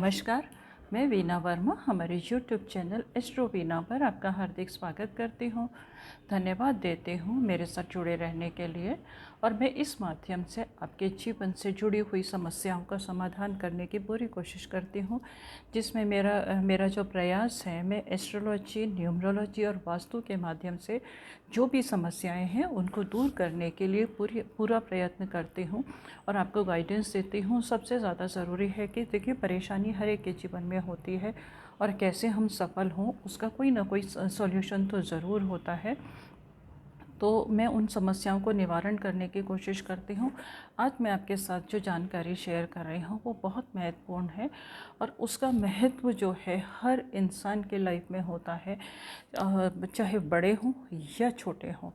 नमस्कार, मैं वीना वर्मा हमारे यूट्यूब चैनल एस्ट्रो वीना पर आपका हार्दिक स्वागत करती हूँ। धन्यवाद देती हूँ मेरे साथ जुड़े रहने के लिए। और मैं इस माध्यम से आपके जीवन से जुड़ी हुई समस्याओं का समाधान करने की पूरी कोशिश करती हूँ, जिसमें मेरा जो प्रयास है, मैं एस्ट्रोलॉजी, न्यूमरोलॉजी और वास्तु के माध्यम से जो भी समस्याएं हैं उनको दूर करने के लिए पूरा प्रयत्न करती हूँ और आपको गाइडेंस देती हूँ। सबसे ज़्यादा ज़रूरी है कि देखिए, परेशानी हर एक के जीवन में होती है और कैसे हम सफल हों उसका कोई ना कोई सॉल्यूशन तो ज़रूर होता है। तो मैं उन समस्याओं को निवारण करने की कोशिश करती हूँ। आज मैं आपके साथ जो जानकारी शेयर कर रही हूँ वो बहुत महत्वपूर्ण है और उसका महत्व जो है हर इंसान के लाइफ में होता है, चाहे बड़े हों या छोटे हों,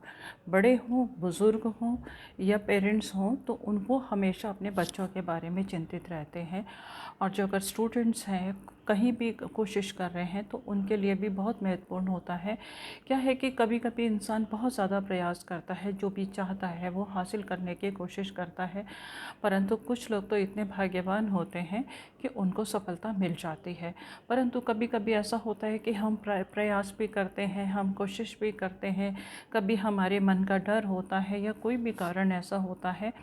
बड़े हों, बुज़ुर्ग हों या पेरेंट्स हों, तो उनको हमेशा अपने बच्चों के बारे में चिंतित रहते हैं। और जो अगर स्टूडेंट्स हैं, कहीं भी कोशिश कर रहे हैं, तो उनके लिए भी बहुत महत्वपूर्ण होता है। क्या है कि कभी कभी इंसान बहुत ज़्यादा प्रयास करता है, जो भी चाहता है वो हासिल करने की कोशिश करता है, परंतु कुछ लोग तो इतने भाग्यवान होते हैं कि उनको सफलता मिल जाती है। परंतु कभी कभी ऐसा होता है कि हम प्रयास भी करते हैं, हम कोशिश भी करते हैं, कभी हमारे मन का डर होता है या कोई भी कारण ऐसा होता है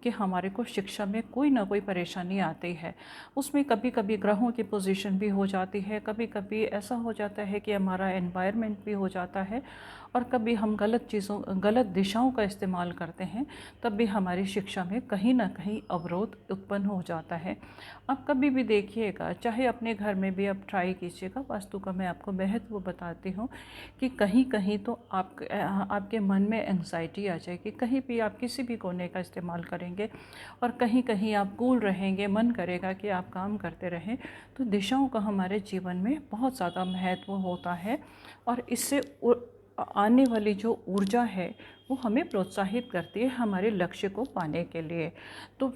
कि हमारे को शिक्षा में कोई ना कोई परेशानी आती है। उसमें कभी कभी ग्रहों की पोजीशन भी हो जाती है, कभी कभी ऐसा हो जाता है कि हमारा एनवायरनमेंट भी हो जाता है, और कभी हम गलत दिशाओं का इस्तेमाल करते हैं, तब भी हमारी शिक्षा में कहीं ना कहीं अवरोध उत्पन्न हो जाता है। आप कभी भी देखिएगा, चाहे अपने घर में भी आप ट्राई कीजिएगा, वास्तु का मैं आपको महत्व बताती हूँ कि कहीं कहीं तो आपके मन में एंग्जाइटी आ जाएगी। कहीं भी आप किसी भी कोने का इस्तेमाल करेंगे और कहीं कहीं आप कूल रहेंगे, मन करेगा कि आप काम करते रहें, तो दिशाओं का हमारे जीवन में बहुत ज़्यादा महत्व होता है और इससे आने वाली जो ऊर्जा है वो हमें प्रोत्साहित करती है हमारे लक्ष्य को पाने के लिए। तो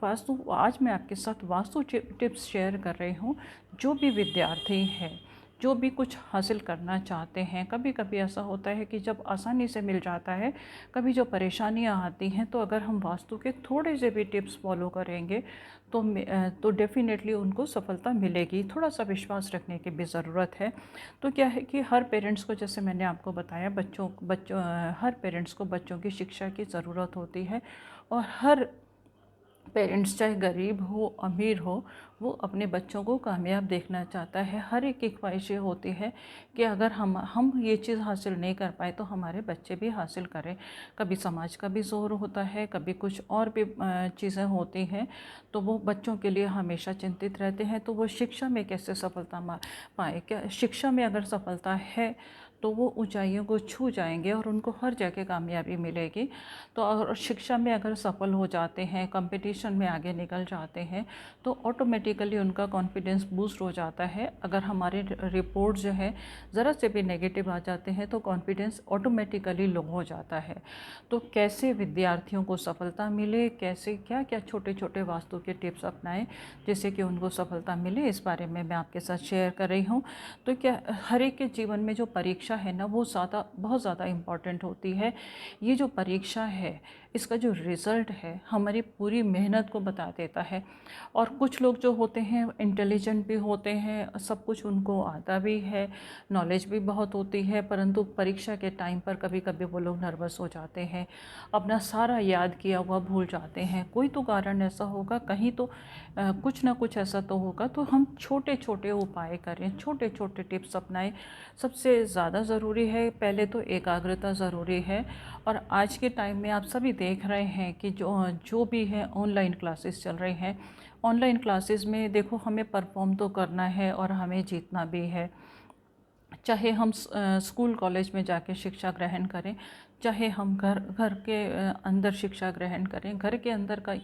आज मैं आपके साथ वास्तु टिप्स शेयर कर रही हूँ। जो भी विद्यार्थी हैं, जो भी कुछ हासिल करना चाहते हैं, कभी कभी ऐसा होता है कि जब आसानी से मिल जाता है, कभी जो परेशानियां आती हैं, तो अगर हम वास्तु के थोड़े से भी टिप्स फॉलो करेंगे तो डेफिनेटली उनको सफलता मिलेगी। थोड़ा सा विश्वास रखने की भी ज़रूरत है। तो क्या है कि हर पेरेंट्स को, जैसे मैंने आपको बताया, हर पेरेंट्स को बच्चों की शिक्षा की ज़रूरत होती है और हर पेरेंट्स, चाहे गरीब हो अमीर हो, वो अपने बच्चों को कामयाब देखना चाहता है। हर एक की ख्वाहिश ये होती है कि अगर हम ये चीज़ हासिल नहीं कर पाए तो हमारे बच्चे भी हासिल करें। कभी समाज का भी जोर होता है, कभी कुछ और भी चीज़ें होती हैं, तो वो बच्चों के लिए हमेशा चिंतित रहते हैं। तो वो शिक्षा में कैसे सफलता पाए, क्या शिक्षा में अगर सफलता है तो वो ऊंचाइयों को छू जाएंगे और उनको हर जगह कामयाबी मिलेगी। तो और शिक्षा में अगर सफल हो जाते हैं, कंपटीशन में आगे निकल जाते हैं, तो ऑटोमेटिकली उनका कॉन्फिडेंस बूस्ट हो जाता है। अगर हमारे रिपोर्ट जो है ज़रा से भी नेगेटिव आ जाते हैं तो कॉन्फिडेंस ऑटोमेटिकली लो हो जाता है। तो कैसे विद्यार्थियों को सफलता मिले, कैसे क्या क्या छोटे छोटे वास्तु के टिप्स अपनाएं जिससे कि उनको सफलता मिले, इस बारे में मैं आपके साथ शेयर कर रही हूँ। तो क्या हर एक के जीवन में जो परीक्षा है ना, वो बहुत ज़्यादा इम्पॉर्टेंट होती है। ये जो परीक्षा है, इसका जो रिज़ल्ट है हमारी पूरी मेहनत को बता देता है। और कुछ लोग जो होते हैं इंटेलिजेंट भी होते हैं, सब कुछ उनको आता भी है, नॉलेज भी बहुत होती है, परंतु परीक्षा के टाइम पर कभी कभी वो लोग नर्वस हो जाते हैं, अपना सारा याद किया हुआ भूल जाते हैं। कोई तो कारण ऐसा होगा, कहीं तो कुछ ना कुछ ऐसा तो होगा। तो हम छोटे छोटे उपाय करें, छोटे छोटे टिप्स अपनाएं। सबसे ज़्यादा ज़रूरी है, पहले तो एकाग्रता ज़रूरी है। और आज के टाइम में आप सभी देख रहे हैं कि जो भी है ऑनलाइन क्लासेस चल रही हैं। ऑनलाइन क्लासेस में देखो, हमें परफॉर्म तो करना है और हमें जीतना भी है। चाहे हम स्कूल कॉलेज में जाके शिक्षा ग्रहण करें, चाहे हम घर घर के अंदर शिक्षा ग्रहण करें। घर के अंदर का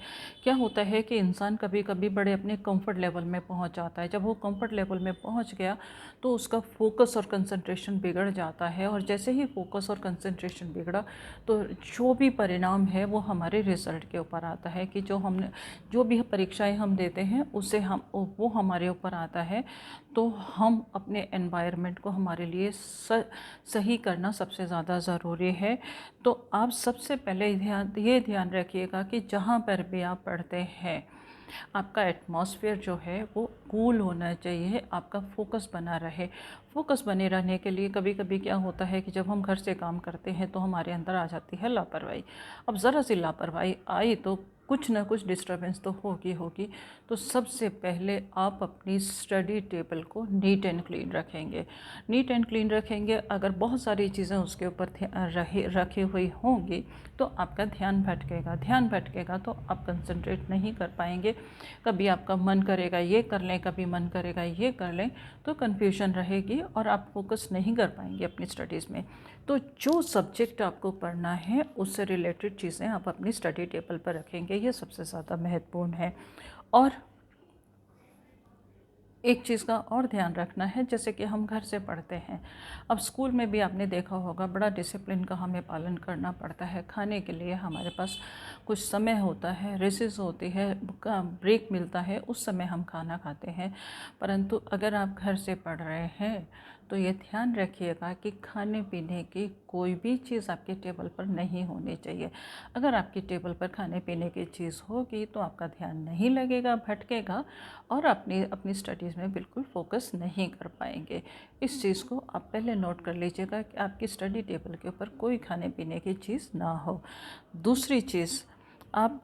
क्या होता है कि इंसान कभी कभी बड़े अपने कंफर्ट लेवल में पहुंच जाता है। जब वो कंफर्ट लेवल में पहुंच गया तो उसका फोकस और कंसंट्रेशन बिगड़ जाता है, और जैसे ही फोकस और कंसंट्रेशन बिगड़ा तो जो भी परिणाम है वो हमारे रिज़ल्ट के ऊपर आता है कि जो भी परीक्षाएं हम देते हैं उससे वो हमारे ऊपर आता है। तो हम अपने एनवायरनमेंट को हमारे लिए सही करना सबसे ज़्यादा ज़रूरी है। तो आप सबसे पहले ये ध्यान रखिएगा कि जहाँ पर भी आप पढ़ते हैं, आपका एटमॉस्फेयर जो है वो कूल होना चाहिए, आपका फोकस बना रहे। फोकस बने रहने के लिए कभी कभी क्या होता है कि जब हम घर से काम करते हैं तो हमारे अंदर आ जाती है लापरवाही। अब ज़रा सी लापरवाही आई तो कुछ ना कुछ डिस्टरबेंस तो होगी होगी। तो सबसे पहले आप अपनी स्टडी टेबल को नीट एंड क्लीन रखेंगे। नीट एंड क्लीन रखेंगे, अगर बहुत सारी चीज़ें उसके ऊपर रखी हुई होंगी तो आपका ध्यान भटकेगा। ध्यान भटकेगा तो आप कंसंट्रेट नहीं कर पाएंगे। कभी आपका मन करेगा ये कर लें, कभी मन करेगा ये कर लें, तो कन्फ्यूजन रहेगी और आप फोकस नहीं कर पाएंगे अपनी स्टडीज़ में। तो जो सब्जेक्ट आपको पढ़ना है उससे रिलेटेड चीज़ें आप अपनी स्टडी टेबल पर रखेंगे, ये सबसे ज़्यादा महत्वपूर्ण है। और एक चीज़ का और ध्यान रखना है, जैसे कि हम घर से पढ़ते हैं, अब स्कूल में भी आपने देखा होगा बड़ा डिसिप्लिन का हमें पालन करना पड़ता है। खाने के लिए हमारे पास कुछ समय होता है, रेसेस होती है, ब्रेक मिलता है, उस समय हम खाना खाते हैं। परंतु अगर आप घर से पढ़ रहे हैं तो ये ध्यान रखिएगा कि खाने पीने की कोई भी चीज़ आपके टेबल पर नहीं होनी चाहिए। अगर आपकी टेबल पर खाने पीने की चीज़ होगी तो आपका ध्यान नहीं लगेगा, भटकेगा और अपनी अपनी स्टडीज़ में बिल्कुल फोकस नहीं कर पाएंगे। इस चीज़ को आप पहले नोट कर लीजिएगा कि आपकी स्टडी टेबल के ऊपर कोई खाने पीने की चीज़ ना हो। दूसरी चीज़, आप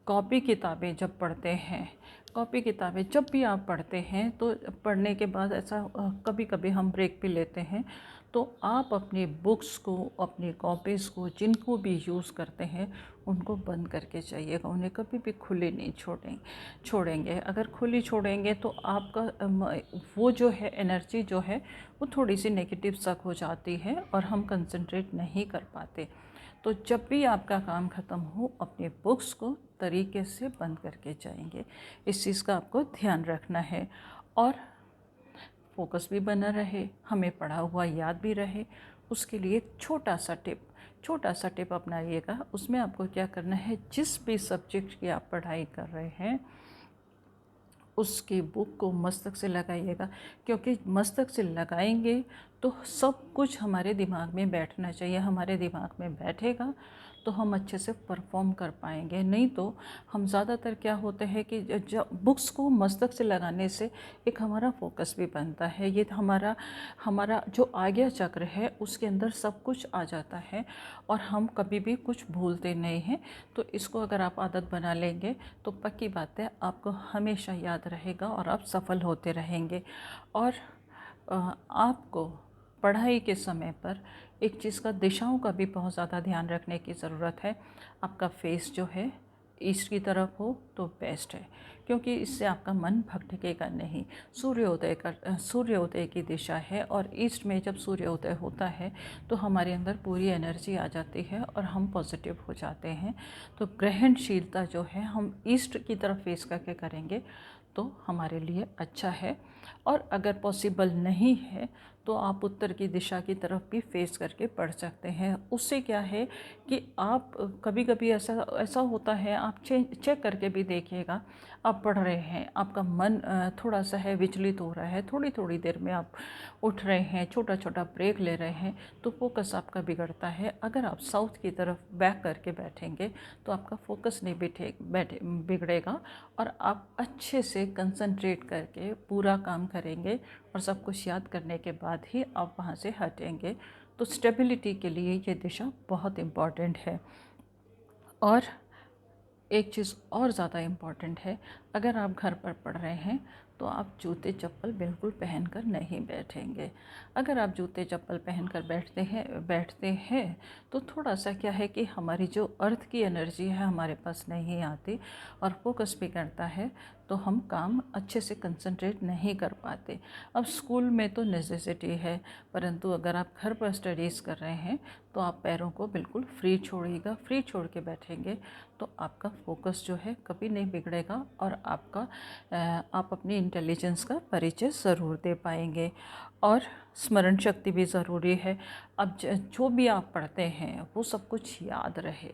कॉपी किताबें जब पढ़ते हैं, कॉपी किताबें जब भी आप पढ़ते हैं तो पढ़ने के बाद ऐसा कभी कभी हम ब्रेक भी लेते हैं, तो आप अपनी बुक्स को, अपनी कॉपीज़ को जिनको भी यूज़ करते हैं उनको बंद करके जाइएगा। उन्हें कभी भी खुली नहीं छोड़ेंगे। अगर खुली छोड़ेंगे तो आपका वो जो है एनर्जी जो है वो थोड़ी सी नेगेटिव सा हो जाती है और हम कंसंट्रेट नहीं कर पाते। तो जब भी आपका काम ख़त्म हो अपने बुक्स को तरीके से बंद करके जाएंगे। इस चीज़ का आपको ध्यान रखना है और फोकस भी बना रहे, हमें पढ़ा हुआ याद भी रहे। उसके लिए छोटा सा टिप अपनाइएगा। उसमें आपको क्या करना है, जिस भी सब्जेक्ट की आप पढ़ाई कर रहे हैं उसकी बुक को मस्तक से लगाइएगा, क्योंकि मस्तक से लगाएंगे तो सब कुछ हमारे दिमाग में बैठना चाहिए। हमारे दिमाग में बैठेगा तो हम अच्छे से परफॉर्म कर पाएंगे। नहीं तो हम ज़्यादातर क्या होते हैं कि जब बुक्स को मस्तक से लगाने से एक हमारा फोकस भी बनता है, ये हमारा हमारा जो आज्ञा चक्र है उसके अंदर सब कुछ आ जाता है और हम कभी भी कुछ भूलते नहीं हैं। तो इसको अगर आप आदत बना लेंगे तो पक्की बात है आपको हमेशा याद रहेगा और आप सफल होते रहेंगे। और आपको पढ़ाई के समय पर एक चीज़ का, दिशाओं का भी बहुत ज़्यादा ध्यान रखने की ज़रूरत है। आपका फेस जो है ईस्ट की तरफ हो तो बेस्ट है, क्योंकि इससे आपका मन भटकेगा नहीं। सूर्योदय की दिशा है और ईस्ट में जब सूर्योदय होता है तो हमारे अंदर पूरी एनर्जी आ जाती है और हम पॉजिटिव हो जाते हैं। तो ग्रहणशीलता जो है हम ईस्ट की तरफ फेस करके करेंगे तो हमारे लिए अच्छा है। और अगर पॉसिबल नहीं है तो आप उत्तर की दिशा की तरफ भी फेस करके पढ़ सकते हैं। उससे क्या है कि आप कभी कभी ऐसा ऐसा होता है, आप चेक करके भी देखिएगा, आप पढ़ रहे हैं, आपका मन थोड़ा सा है विचलित हो रहा है, थोड़ी थोड़ी देर में आप उठ रहे हैं, छोटा छोटा ब्रेक ले रहे हैं, तो फोकस आपका बिगड़ता है। अगर आप साउथ की तरफ बैक करके बैठेंगे तो आपका फोकस नहीं बिगड़ेगा और आप अच्छे से कंसंट्रेट करके पूरा काम करेंगे और सब कुछ याद करने के बाद ही आप वहाँ से हटेंगे। तो स्टेबिलिटी के लिए ये दिशा बहुत इम्पॉर्टेंट है। और एक चीज़ और ज़्यादा इम्पॉर्टेंट है, अगर आप घर पर पढ़ रहे हैं तो आप जूते चप्पल बिल्कुल पहनकर नहीं बैठेंगे। अगर आप जूते चप्पल पहनकर बैठते हैं तो थोड़ा सा क्या है कि हमारी जो अर्थ की एनर्जी है हमारे पास नहीं आती और फोकस भी करता है, तो हम काम अच्छे से कंसंट्रेट नहीं कर पाते। अब स्कूल में तो नेसेसिटी है, परंतु अगर आप घर पर स्टडीज़ कर रहे हैं तो आप पैरों को बिल्कुल फ्री छोड़िएगा। फ्री छोड़ के बैठेंगे तो आपका फोकस जो है कभी नहीं बिगड़ेगा और आप अपनी इंटेलिजेंस का परिचय ज़रूर दे पाएंगे। और स्मरण शक्ति भी ज़रूरी है। अब जो भी आप पढ़ते हैं वो सब कुछ याद रहे,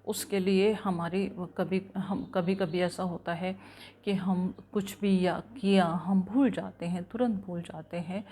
उसके लिए कभी कभी ऐसा होता है कि हम कुछ भी किया हम भूल जाते हैं, तुरंत भूल जाते हैं।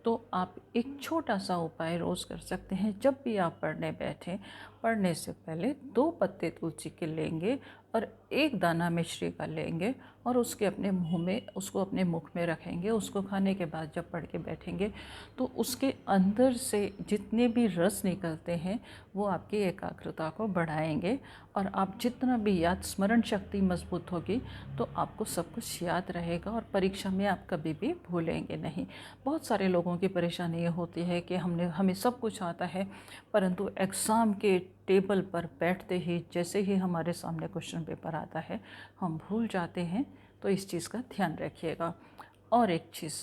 तो आप एक छोटा सा उपाय रोज़ कर सकते हैं। जब भी आप पढ़ने बैठें, पढ़ने से पहले 2 पत्ते तुलसी के लेंगे और एक दाना मिश्री का लेंगे और उसके अपने मुंह में, उसको अपने मुख में रखेंगे। उसको खाने के बाद जब पढ़ के बैठेंगे तो उसके अंदर से जितने भी रस निकलते हैं वो आपकी एकाग्रता को बढ़ाएंगे, और आप जितना भी याद स्मरण शक्ति मजबूत होगी तो आपको सब कुछ याद रहेगा और परीक्षा में आप कभी भी भूलेंगे नहीं। बहुत सारे लोगों की परेशानी ये होती है कि हमें सब कुछ आता है, परंतु एग्ज़ाम के टेबल पर बैठते ही जैसे ही हमारे सामने क्वेश्चन पेपर आता है हम भूल जाते हैं। तो इस चीज़ का ध्यान रखिएगा। और एक चीज़,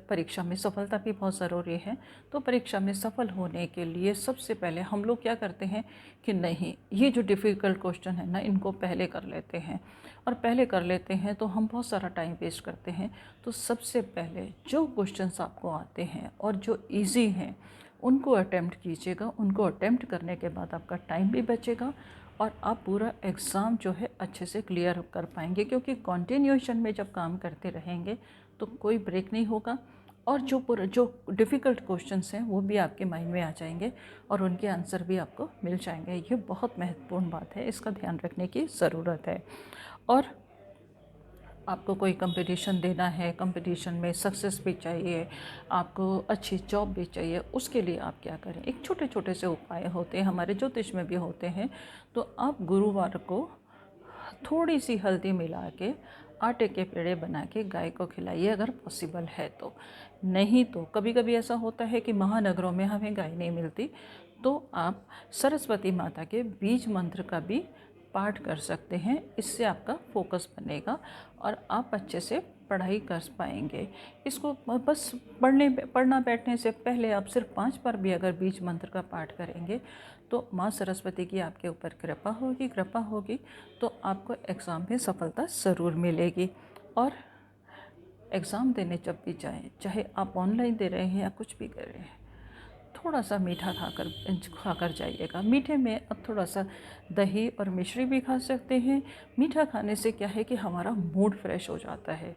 परीक्षा में सफलता भी बहुत ज़रूरी है। तो परीक्षा में सफल होने के लिए सबसे पहले हम लोग क्या करते हैं कि नहीं, ये जो डिफ़िकल्ट क्वेश्चन है ना, इनको पहले कर लेते हैं, और पहले कर लेते हैं तो हम बहुत सारा टाइम वेस्ट करते हैं। तो सबसे पहले जो क्वेश्चंस आपको आते हैं और जो इजी हैं उनको अटेम्प्ट कीजिएगा। उनको अटेम्प्ट करने के बाद आपका टाइम भी बचेगा और आप पूरा एग्ज़ाम जो है अच्छे से क्लियर कर पाएंगे, क्योंकि कॉन्टिन्यूएशन में जब काम करते रहेंगे तो कोई ब्रेक नहीं होगा, और जो डिफ़िकल्ट क्वेश्चंस हैं वो भी आपके माइंड में आ जाएंगे और उनके आंसर भी आपको मिल जाएंगे। ये बहुत महत्वपूर्ण बात है, इसका ध्यान रखने की ज़रूरत है। और आपको कोई कंपटीशन देना है, कंपटीशन में सक्सेस भी चाहिए, आपको अच्छी जॉब भी चाहिए, उसके लिए आप क्या करें, एक छोटे छोटे से उपाय होते हैं, हमारे ज्योतिष में भी होते हैं। तो आप गुरुवार को थोड़ी सी हल्दी मिला के आटे के पेड़े बना के गाय को खिलाइए, अगर पॉसिबल है तो। नहीं तो कभी कभी ऐसा होता है कि महानगरों में हमें गाय नहीं मिलती, तो आप सरस्वती माता के बीज मंत्र का भी पाठ कर सकते हैं। इससे आपका फोकस बनेगा और आप अच्छे से पढ़ाई कर पाएंगे। इसको बस पढ़ना बैठने से पहले आप सिर्फ 5 बार भी अगर बीज मंत्र का पाठ करेंगे तो माँ सरस्वती की आपके ऊपर कृपा होगी तो आपको एग्ज़ाम में सफलता ज़रूर मिलेगी। और एग्ज़ाम देने जब भी जाएं, चाहे आप ऑनलाइन दे रहे हैं या कुछ भी कर रहे हैं, थोड़ा सा मीठा खाकर जाइएगा। मीठे में अब थोड़ा सा दही और मिश्री भी खा सकते हैं। मीठा खाने से क्या है कि हमारा मूड फ्रेश हो जाता है।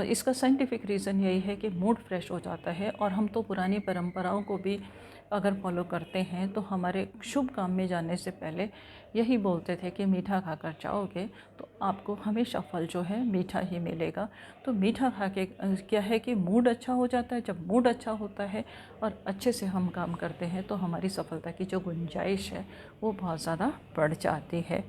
इसका साइंटिफिक रीज़न यही है कि मूड फ्रेश हो जाता है, और हम तो पुरानी परंपराओं को भी अगर फॉलो करते हैं तो हमारे शुभ काम में जाने से पहले यही बोलते थे कि मीठा खाकर जाओगे तो आपको हमेशा फल जो है मीठा ही मिलेगा। तो मीठा खा के क्या है कि मूड अच्छा हो जाता है। जब मूड अच्छा होता है और अच्छे से हम काम करते हैं तो हमारी सफलता की जो गुंजाइश है वो बहुत ज़्यादा बढ़ जाती है।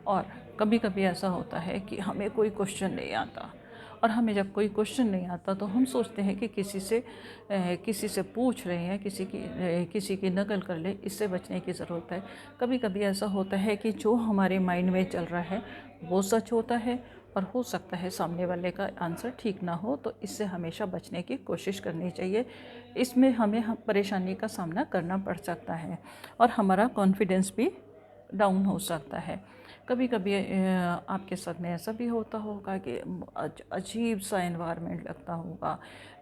और कभी कभी ऐसा होता है कि हमें कोई क्वेश्चन नहीं आता, और हमें जब कोई क्वेश्चन नहीं आता तो हम सोचते हैं कि किसी से पूछ रहे हैं, किसी की नकल कर ले, इससे बचने की ज़रूरत है। कभी कभी ऐसा होता है कि जो हमारे माइंड में चल रहा है वो सच होता है, और हो सकता है सामने वाले का आंसर ठीक ना हो। तो इससे हमेशा बचने की कोशिश करनी चाहिए। इसमें हमें परेशानी का सामना करना पड़ सकता है और हमारा कॉन्फिडेंस भी डाउन हो सकता है। कभी कभी आपके साथ में ऐसा भी होता होगा कि अजीब सा एनवायरनमेंट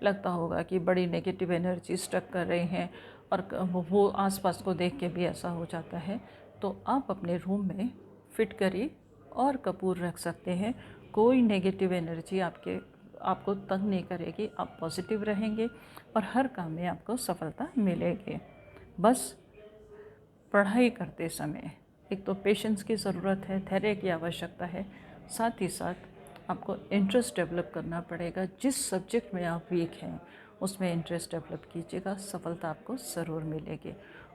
लगता होगा कि बड़ी नेगेटिव एनर्जी स्टक कर रहे हैं, और वो आसपास को देख के भी ऐसा हो जाता है। तो आप अपने रूम में फिटकरी और कपूर रख सकते हैं। कोई नेगेटिव एनर्जी आपको तंग नहीं करेगी, आप पॉजिटिव रहेंगे और हर काम में आपको सफलता मिलेगी। बस पढ़ाई करते समय एक तो पेशेंस की ज़रूरत है, धैर्य की आवश्यकता है, साथ ही साथ आपको इंटरेस्ट डेवलप करना पड़ेगा। जिस सब्जेक्ट में आप वीक हैं उसमें इंटरेस्ट डेवलप कीजिएगा, सफलता आपको ज़रूर मिलेगी।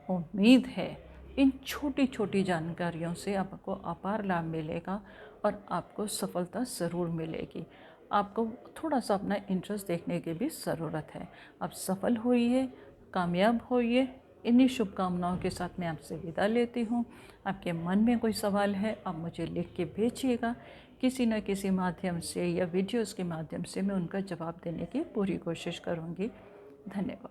उम्मीद है इन छोटी छोटी जानकारियों से आपको अपार लाभ मिलेगा और आपको सफलता ज़रूर मिलेगी। आपको थोड़ा सा अपना इंटरेस्ट देखने की भी ज़रूरत है। आप सफल होइए, कामयाब होइए। इन्हीं शुभकामनाओं के साथ मैं आपसे विदा लेती हूँ। आपके मन में कोई सवाल है आप मुझे लिख के भेजिएगा, किसी न किसी माध्यम से या वीडियोस के माध्यम से मैं उनका जवाब देने की पूरी कोशिश करूँगी। धन्यवाद।